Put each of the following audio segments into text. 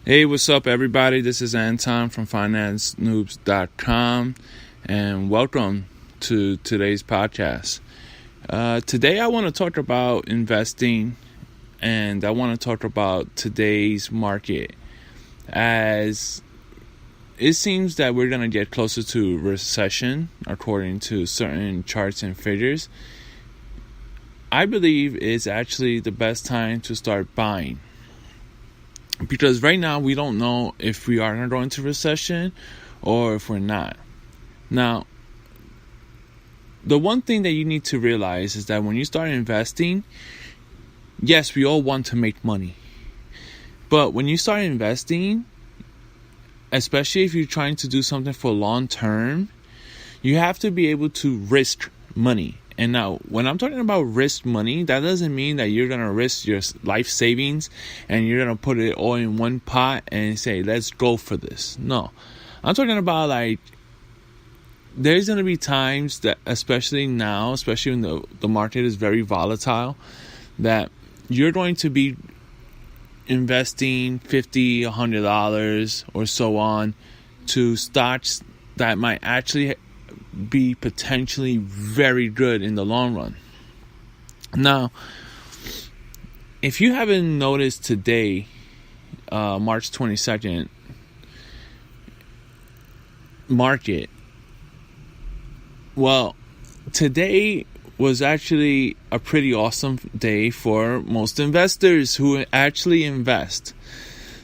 Hey, what's up, everybody? This is Anton from FinanceNoobs.com, and welcome to today's podcast. Today, I want to talk about investing, and I want to talk about today's market, as it seems that we're going to get closer to recession, according to certain charts and figures. I believe it's actually the best time to start buying. Because right now we don't know if we are going into recession or if we're not. Now, the one thing that you need to realize is that when you start investing, yes, we all want to make money. But when you start investing, especially if you're trying to do something for long term, you have to be able to risk money. And now, when I'm talking about risk money, that doesn't mean that you're going to risk your life savings and you're going to put it all in one pot and say, let's go for this. No. I'm talking about, there's going to be times that, especially now, especially when the market is very volatile, that you're going to be investing $50, $100 or so on to stocks that might actually be potentially very good in the long run. Now, if you haven't noticed today, March 22nd, market, well, today was actually a pretty awesome day for most investors who actually invest,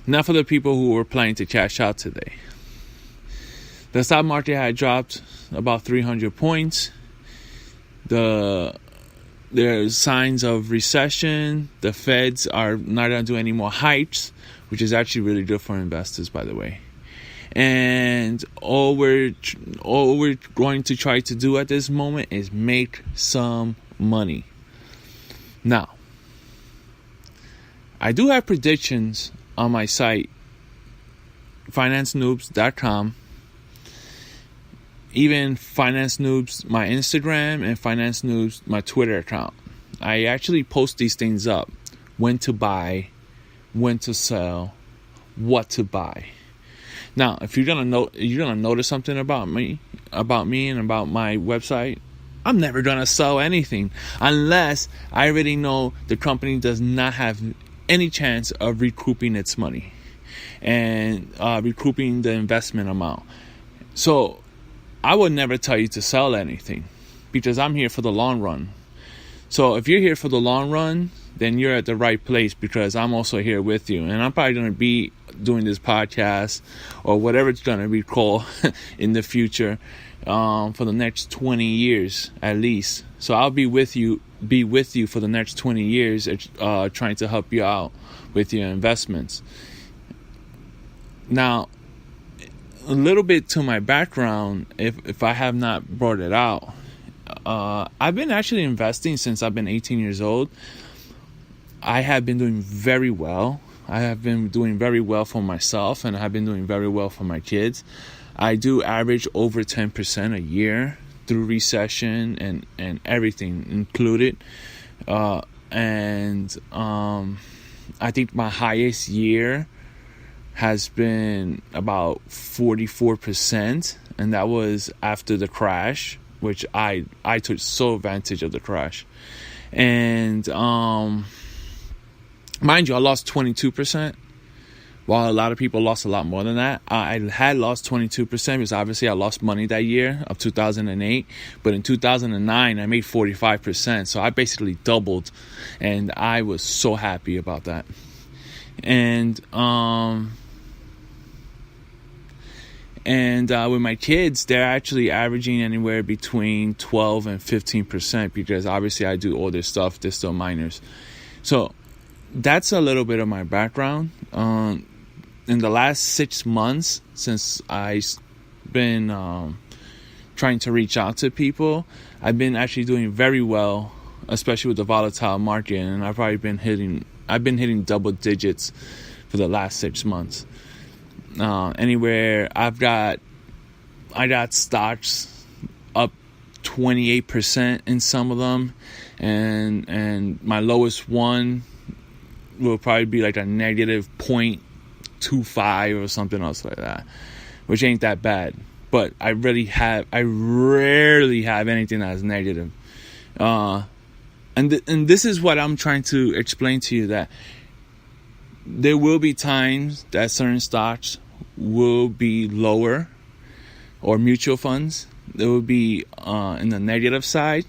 not for the people who were planning to cash out today. The stock market had dropped about 300 points. There's signs of recession. The Feds are not going to do any more hikes, which is actually really good for investors, by the way. And all we're going to try to do at this moment is make some money. Now, I do have predictions on my site, FinanceNoobs.com. Even Finance Noobs, my Instagram, and Finance Noobs, my Twitter account. I actually post these things up. When to buy, when to sell, what to buy. Now, if you're gonna notice something about me and about my website, I'm never gonna sell anything unless I already know the company does not have any chance of recouping its money and recouping the investment amount. So I would never tell you to sell anything because I'm here for the long run. So if you're here for the long run, then you're at the right place because I'm also here with you. And I'm probably going to be doing this podcast or whatever it's going to be called in the future for the next 20 years at least. So I'll be with you for the next 20 years trying to help you out with your investments. Now, a little bit to my background, if I have not brought it out, I've been actually investing since I've been 18 years old. I have been doing very well. I have been doing very well for myself, and I have been doing very well for my kids. I do average over 10% a year through recession and everything included. I think my highest year has been about 44%, and that was after the crash, which I took so advantage of the crash. And mind you, I lost 22%, while a lot of people lost a lot more than that. I had lost 22% because obviously I lost money that year of 2008, but in 2009 I made 45%, so I basically doubled, and I was so happy about that. And with my kids, they're actually averaging anywhere between 12 and 15% because obviously I do all their stuff. They're still minors. So that's a little bit of my background. In the last 6 months, since I've been trying to reach out to people, I've been actually doing very well, especially with the volatile market. And I've been hitting double digits for the last 6 months. I got stocks up 28% in some of them, and my lowest one will probably be like a negative 2.5 or something else like that, which ain't that bad. But I rarely have anything that is negative. And this is what I'm trying to explain to you, that there will be times that certain stocks will be lower, or mutual funds, they will be in the negative side.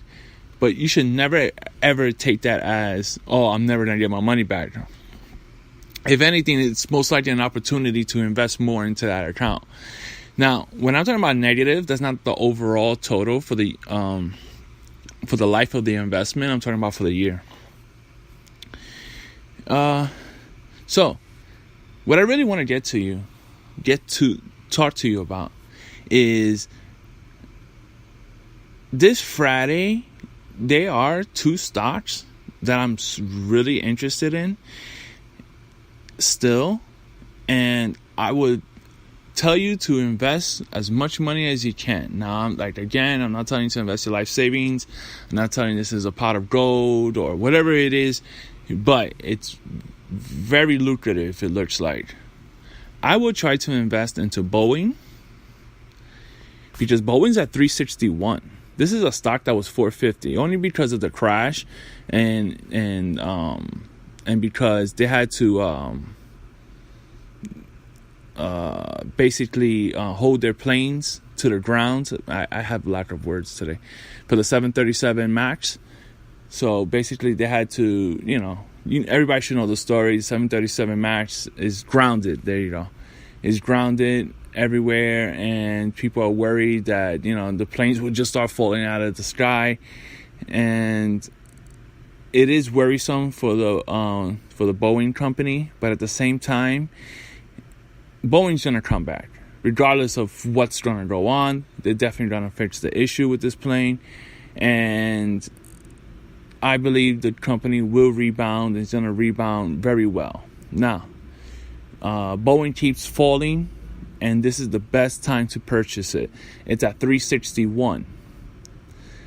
But you should never, ever take that as, oh, I'm never going to get my money back. If anything, it's most likely an opportunity to invest more into that account. Now, when I'm talking about negative, that's not the overall total for the life of the investment. I'm talking about for the year. So, what I really want to get to talk to you about is this Friday. There are 2 stocks that I'm really interested in still, and I would tell you to invest as much money as you can. Now, I'm not telling you to invest your life savings. I'm not telling you this is a pot of gold or whatever it is, but it's very lucrative, it looks like. I would try to invest into Boeing, because Boeing's at 361. This is a stock that was 450 only because of the crash, and because they had to basically hold their planes to the ground. I have lack of words today for the 737 MAX. So basically, they had to, everybody should know the story. 737 MAX is grounded. There you go. It's grounded everywhere, and people are worried that the planes would just start falling out of the sky, and it is worrisome for the Boeing company. But at the same time, Boeing's gonna come back regardless of what's gonna go on. They're definitely gonna fix the issue with this plane, and I believe the company will rebound. It's gonna rebound very well. Now, Boeing keeps falling, and this is the best time to purchase it. It's at 361.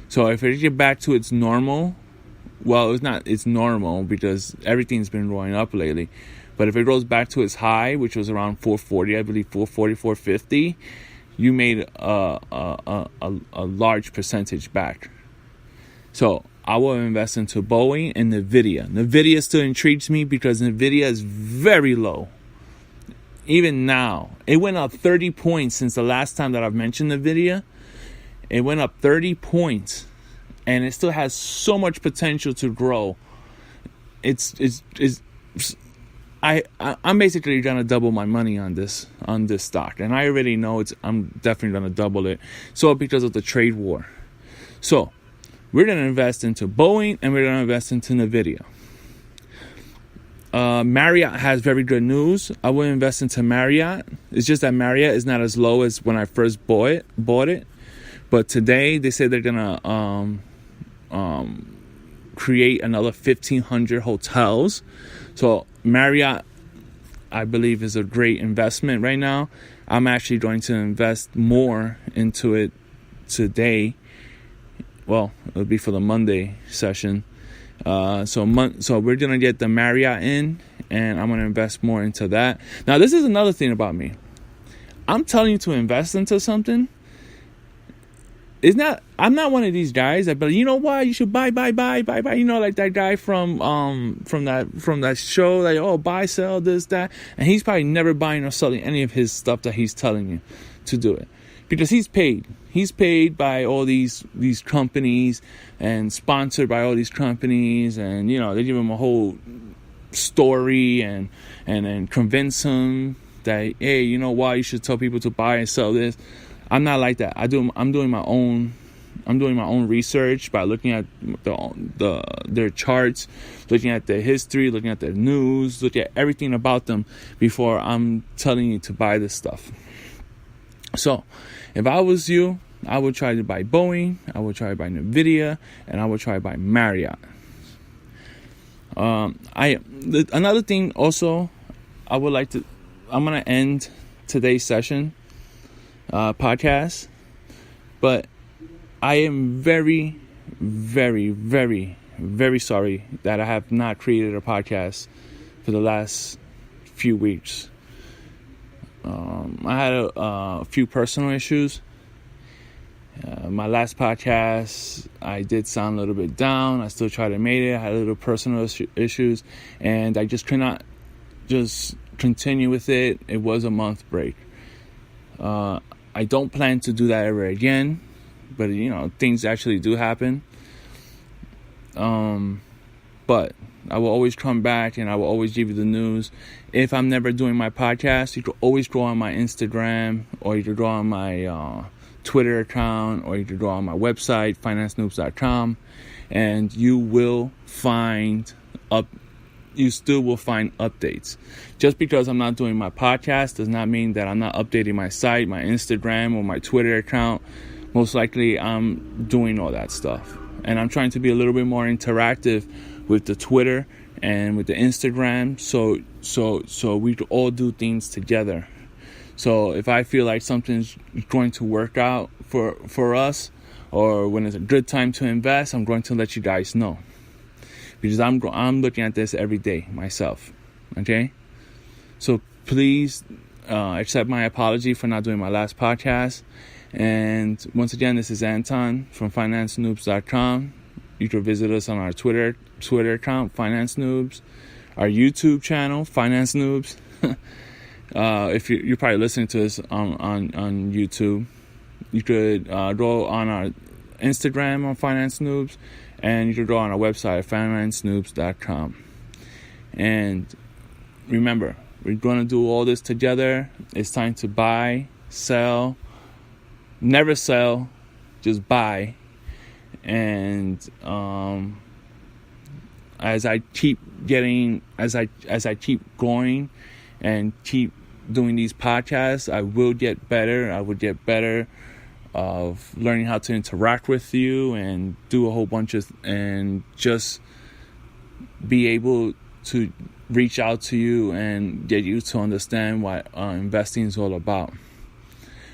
So if it get back to its normal, well, it's normal because everything's been going up lately. But if it goes back to its high, which was around 440, I believe 440, 450, you made a large percentage back. So I will invest into Boeing and NVIDIA. NVIDIA still intrigues me because NVIDIA is very low. Even now, it went up 30 points since the last time that I've mentioned NVIDIA. It went up 30 points, and it still has so much potential to grow. I'm basically gonna double my money on this stock, and I already know I'm definitely gonna double it. So because of the trade war, so we're gonna invest into Boeing and we're gonna invest into NVIDIA. Marriott has very good news. I will invest into Marriott. It's just that Marriott is not as low as when I first bought it. But today they say they're gonna create another 1,500 hotels. So Marriott, I believe, is a great investment right now. I'm actually going to invest more into it today. Well, it'll be for the Monday session. So we're going to get the Marriott in, and I'm going to invest more into that. Now, this is another thing about me. I'm telling you to invest into something. I'm not one of these guys that, but you know what? You should buy. Like that guy from that show, like, buy, sell, this, that. And he's probably never buying or selling any of his stuff that he's telling you to do it. Because he's paid. He's paid by all these companies and sponsored by all these companies, and they give him a whole story and convince him that, hey, you know what, you should tell people to buy and sell this. I'm not like that. I'm doing my own research by looking at their charts, looking at their history, looking at their news, looking at everything about them before I'm telling you to buy this stuff. So, if I was you, I would try to buy Boeing, I would try to buy NVIDIA, and I would try to buy Marriott. Another thing also, I'm going to end today's session, podcast, but I am very, very, very, very sorry that I have not created a podcast for the last few weeks. I had a few personal issues. My last podcast, I did sound a little bit down. I still tried to make it. I had a little personal issues, and I just could not just continue with it. It was a month break. I don't plan to do that ever again, but things actually do happen. But I will always come back and I will always give you the news. If I'm never doing my podcast, you can always go on my Instagram, or you can go on my Twitter account, or you can go on my website, financenoobs.com, and you still will find updates. Just because I'm not doing my podcast does not mean that I'm not updating my site, my Instagram, or my Twitter account. Most likely I'm doing all that stuff. And I'm trying to be a little bit more interactive with the Twitter and with the Instagram, so we can all do things together. So if I feel like something's going to work out for us, or when it's a good time to invest, I'm going to let you guys know. Because I'm looking at this every day myself, okay? So please accept my apology for not doing my last podcast. And once again, this is Anton from financenoobs.com. You can visit us on our Twitter account, Finance Noobs, our YouTube channel, Finance Noobs. If you're probably listening to this on YouTube, you could go on our Instagram on Finance Noobs, and you could go on our website, financenoobs.com. And remember, we're going to do all this together. It's time to buy, sell, never sell, just buy. And as I keep going and keep doing these podcasts, I will get better. I will get better of learning how to interact with you and do a whole bunch and just be able to reach out to you and get you to understand what investing is all about.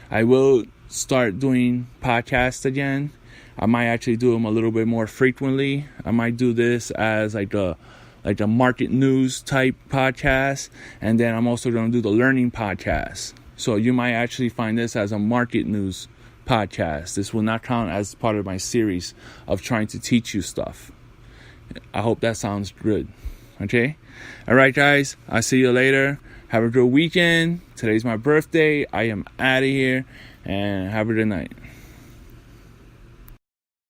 I will start doing podcasts again. I might actually do them a little bit more frequently. I might do this as like a market news type podcast, and then I'm also going to do the learning podcast. So you might actually find this as a market news podcast. This will not count as part of my series of trying to teach you stuff. I hope that sounds good. Okay? All right, guys. I'll see you later. Have a good weekend. Today's my birthday. I am out of here, and have a good night.